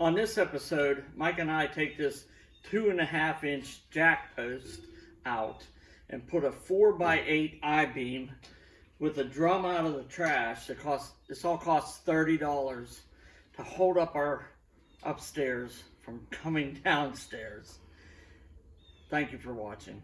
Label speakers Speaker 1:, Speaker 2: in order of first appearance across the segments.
Speaker 1: On this episode, Mike and I take this 2.5-inch jack post out and put a 4x8 I-beam with a drum out of the trash. This all costs $30 to hold up our upstairs from coming downstairs. Thank you for watching.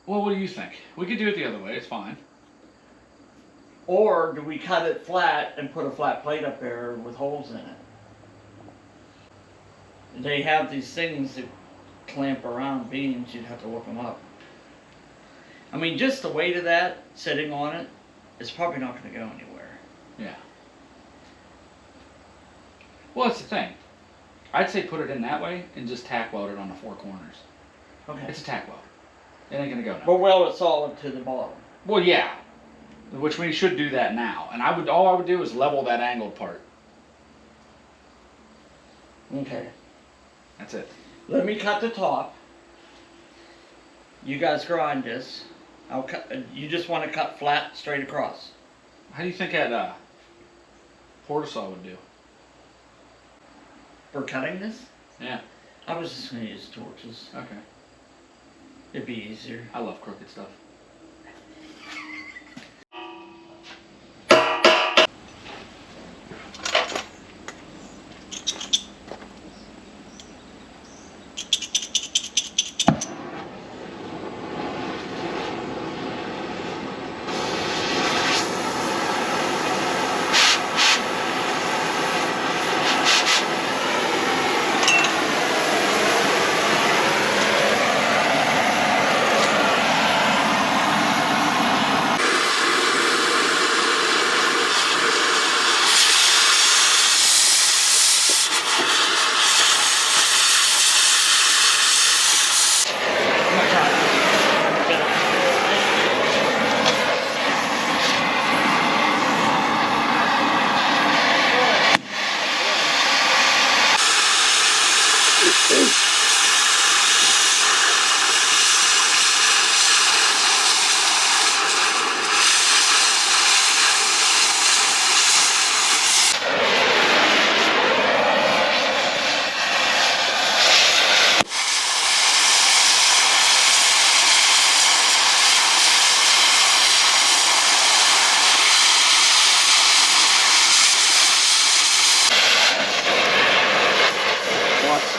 Speaker 2: Well, what do you think? We could do it the other way, it's fine.
Speaker 1: Or do we cut it flat and put a flat plate up there with holes in it? They have these things that clamp around beams. You'd have to look them up. I mean, just the weight of that sitting on it is probably not going to go anywhere.
Speaker 2: Yeah. Well, that's the thing. I'd say put it in that way and just tack weld it on the four corners.
Speaker 1: Okay.
Speaker 2: It's a tack weld. It ain't gonna go now.
Speaker 1: But weld it solid to the bottom.
Speaker 2: Well, yeah. Which we should do that now. And all I would do is level that angled part.
Speaker 1: Okay.
Speaker 2: That's it.
Speaker 1: Let me cut the top. You guys grind this. I'll cut. You just want to cut flat, straight across.
Speaker 2: How do you think that portasaw would do?
Speaker 1: For cutting this?
Speaker 2: Yeah.
Speaker 1: I was just going to use torches.
Speaker 2: Okay.
Speaker 1: It'd be easier.
Speaker 2: I love crooked stuff.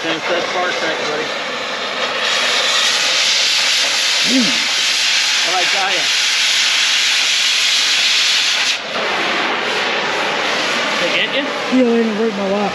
Speaker 1: Finish that spark track, buddy. What'd I tell you? They get you?
Speaker 3: Yeah, they didn't hurt my lap.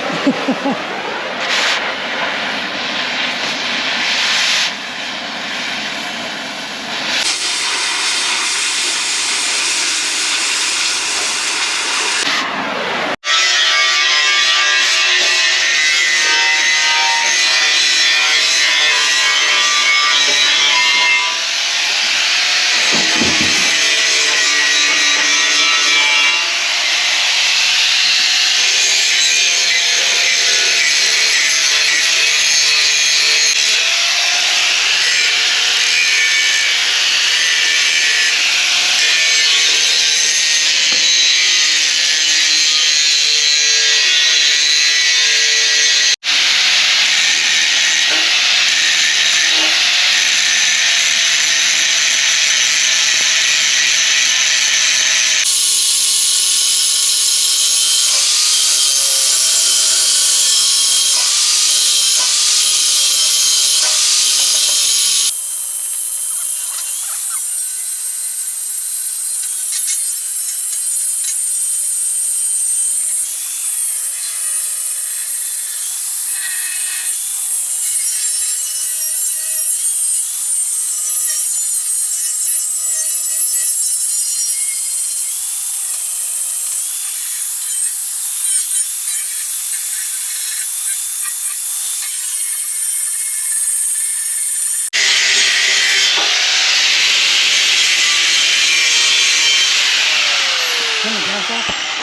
Speaker 3: Turn the gas off.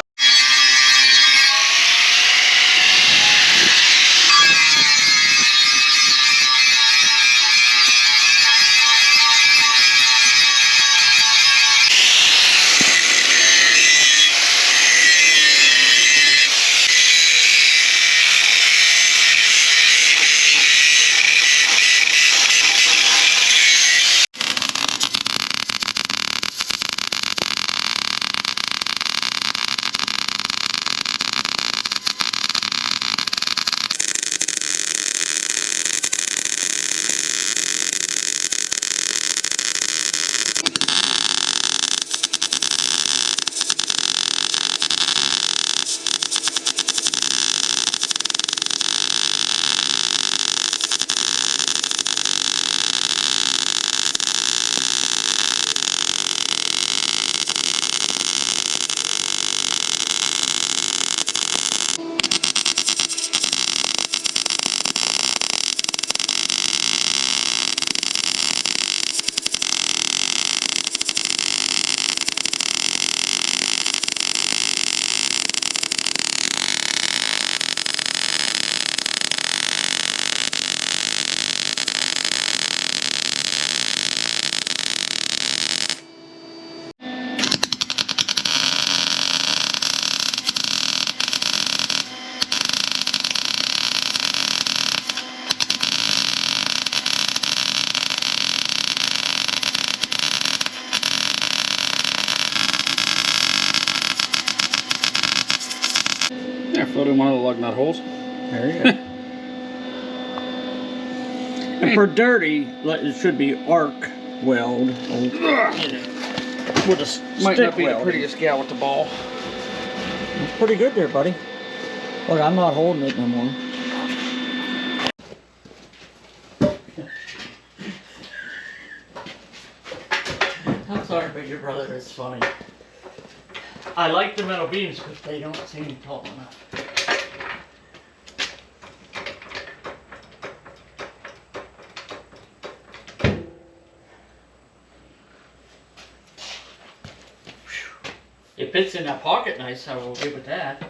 Speaker 2: Yeah, filled in one of the lug nut holes.
Speaker 3: There you go.
Speaker 1: And for dirty, it should be arc weld, or, you know, with a
Speaker 2: Might
Speaker 1: stick
Speaker 2: not be
Speaker 1: weld.
Speaker 2: the prettiest gal with the ball.
Speaker 1: It's pretty good there, buddy. Look, I'm not holding it no more. I'm sorry, but your brother is funny. I like the metal beams, but they don't seem tall enough. It fits in that pocket nice, I will give it that.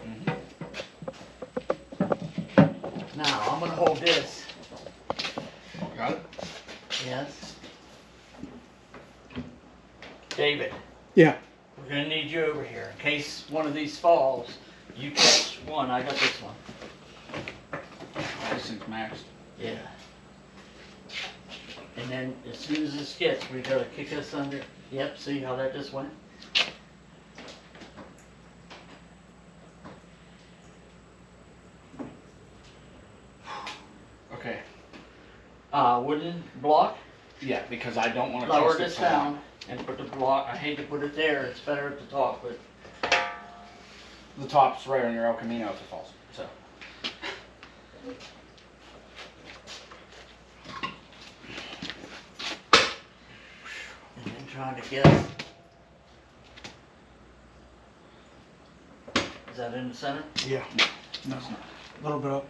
Speaker 1: Now, I'm gonna hold this.
Speaker 2: Got it?
Speaker 1: Yes. David,
Speaker 3: Yeah.
Speaker 1: we're gonna need you over here. In case one of these falls, you catch one, I got this one.
Speaker 2: Oh, this thing's maxed.
Speaker 1: Yeah. And then as soon as this gets, we gotta kick this under. Yep, see how that just went?
Speaker 2: Okay.
Speaker 1: Wooden block,
Speaker 2: Yeah, because I don't want to
Speaker 1: lower
Speaker 2: trust it
Speaker 1: this
Speaker 2: so long.
Speaker 1: down and put the block, I hate to put it there, it's better at the top, but
Speaker 2: The top's right on your El Camino if it falls. So.
Speaker 1: and then trying to guess. Is that in the center?
Speaker 3: Yeah.
Speaker 2: No, it's not.
Speaker 3: A little bit up.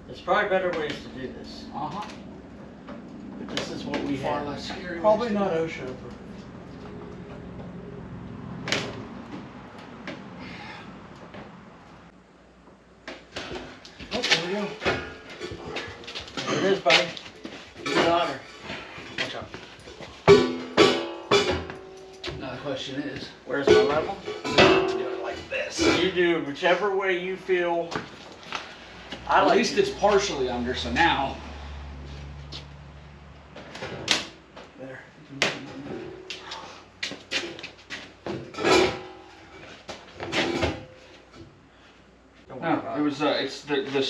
Speaker 1: There's probably better ways to do this,
Speaker 2: Uh-huh.
Speaker 1: but this is what we
Speaker 2: Far
Speaker 1: have.
Speaker 2: less scary.
Speaker 3: Probably
Speaker 2: ways to
Speaker 3: not
Speaker 2: do it.
Speaker 3: OSHA. Oh, there we go.
Speaker 1: There it is, buddy. You got her.
Speaker 2: Watch out. Now the question is,
Speaker 1: Where's my level?
Speaker 2: do it like this.
Speaker 1: You do whichever way you feel. I
Speaker 2: At
Speaker 1: like
Speaker 2: least it's partially under, so now.
Speaker 3: There.
Speaker 1: Don't worry
Speaker 2: No,
Speaker 1: about
Speaker 2: it was. It's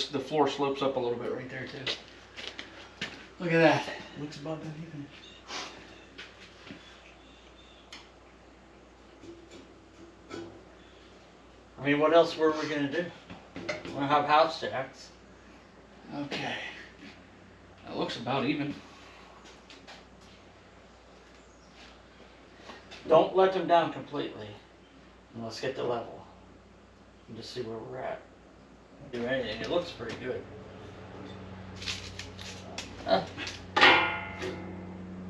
Speaker 2: the floor slopes up a little bit right there too. Look at that.
Speaker 3: Looks about that even.
Speaker 1: I mean, what else were we gonna do? We're gonna have house jacks.
Speaker 2: Okay. That looks about even.
Speaker 1: Don't let them down completely. And let's get the level. And just see where we're at. Do anything. It looks pretty good. Huh.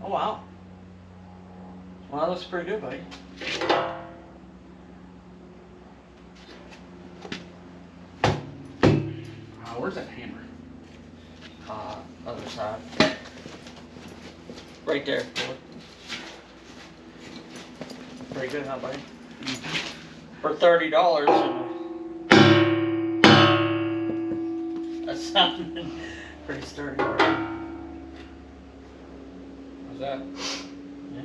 Speaker 1: Oh wow. Well, that looks pretty good, buddy.
Speaker 2: Where's that hammer?
Speaker 1: Other side. Right there. Pretty good, huh, buddy? For $30, that's something pretty sturdy.
Speaker 2: What's that?
Speaker 1: Yeah.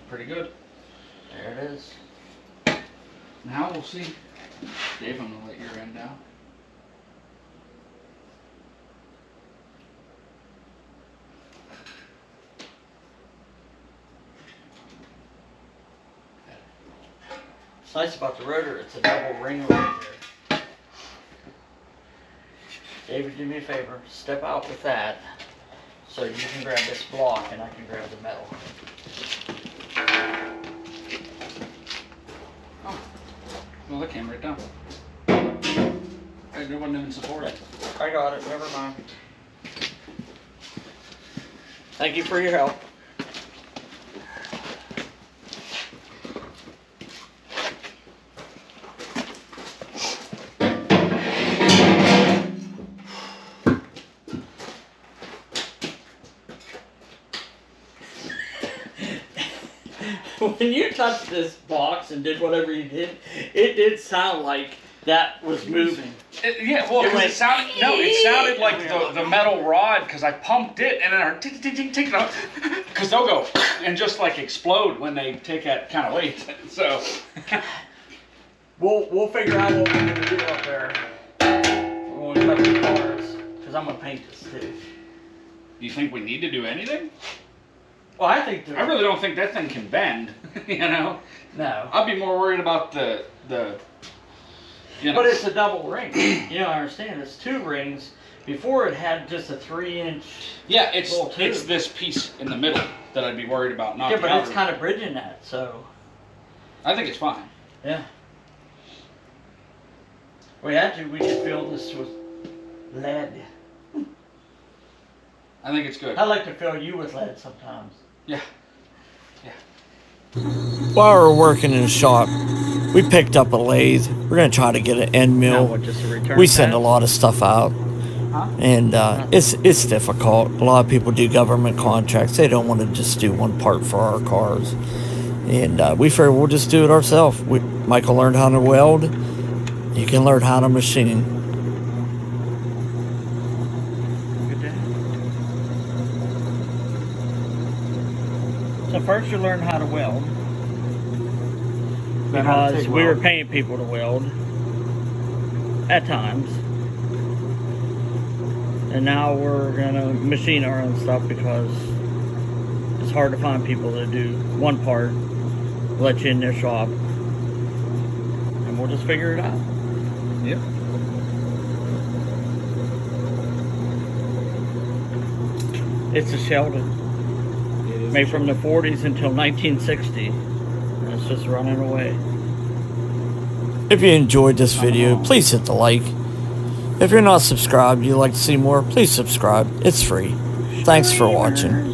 Speaker 2: Pretty good.
Speaker 1: There it is.
Speaker 2: Now we'll see. Dave, I'm gonna let your end out.
Speaker 1: What's nice about the rotor, it's a double ring right there. David, do me a favor, step out with that so you can grab this block and I can grab the metal.
Speaker 2: Oh, well, that came right down. It wasn't even supported.
Speaker 1: I got it, never mind. Thank you for your help. When you touched this box and did whatever you did, it did sound like that was moving.
Speaker 2: Yeah, well,
Speaker 1: It went-
Speaker 2: it sounded like the metal rod, because I pumped it, and then our tick, because they'll go and just like explode when they take that kind of weight. So
Speaker 1: We'll figure out what we're gonna do up there when we cut the cars, because I'm gonna paint this too.
Speaker 2: you think we need to do anything?
Speaker 1: Well, I think
Speaker 2: I really don't think that thing can bend. You know,
Speaker 1: no.
Speaker 2: I'd be more worried about the you know.
Speaker 1: But it's a double ring. You don't understand. It's two rings. Before it had just a 3-inch.
Speaker 2: Yeah, it's
Speaker 1: little tube.
Speaker 2: this piece in the middle that I'd be worried about knocking
Speaker 1: Yeah, but
Speaker 2: out.
Speaker 1: it's kind of bridging that, so.
Speaker 2: I think it's fine.
Speaker 1: Yeah. We could fill this with lead.
Speaker 2: I think it's good.
Speaker 1: I like to fill you with lead sometimes.
Speaker 2: Yeah.
Speaker 4: While we're working in the shop, we picked up a lathe. We're going to try to get an end mill.
Speaker 1: Just a return
Speaker 4: We send a
Speaker 1: pass?
Speaker 4: lot of stuff out, and it's difficult. A lot of people do government contracts. They don't want to just do one part for our cars. And we figured we'll just do it ourselves. Michael learned how to weld. You can learn how to machine.
Speaker 1: Good day. So first you learn how to weld.
Speaker 3: Then how to
Speaker 1: Because
Speaker 3: TIG
Speaker 1: we were
Speaker 3: weld.
Speaker 1: paying people to weld. At times. And now we're gonna machine our own stuff because it's hard to find people that do one part, let you in their shop, and we'll just figure it out.
Speaker 2: Yep.
Speaker 1: It's a Sheldon, made from the 40s until 1960, and it's just running away.
Speaker 4: If you enjoyed this video, please hit the like. If you're not subscribed, you'd like to see more, please subscribe. It's free. Thanks for watching.